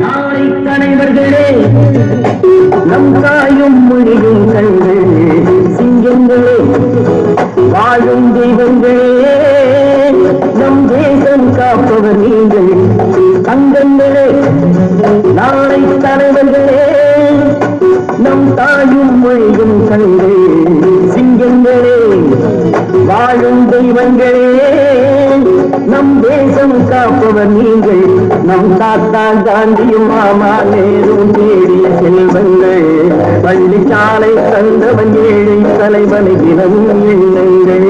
நாளை தலைவர்களே, நம் தாயும் மொழியும் கண்கள் சிங்கங்களே, வாழும் தெய்வங்களே, நம் தேசம் காப்பவர் நீங்கள் தங்கங்களே. நாளை தலைவர்களே, நம் தாயும் மொழியும் கண்கள் சிங்கங்களே, வாழும் தெய்வங்களே, நம் தேசம் காப்பவர் நீங்கள். நம் தாத்தா காந்தியும் மாமா நேரும் தேடிய செல்வங்கள், பள்ளிச்சாலை தந்தவன் ஏழை தலைவனை தினமும் எண்ணுங்கள்.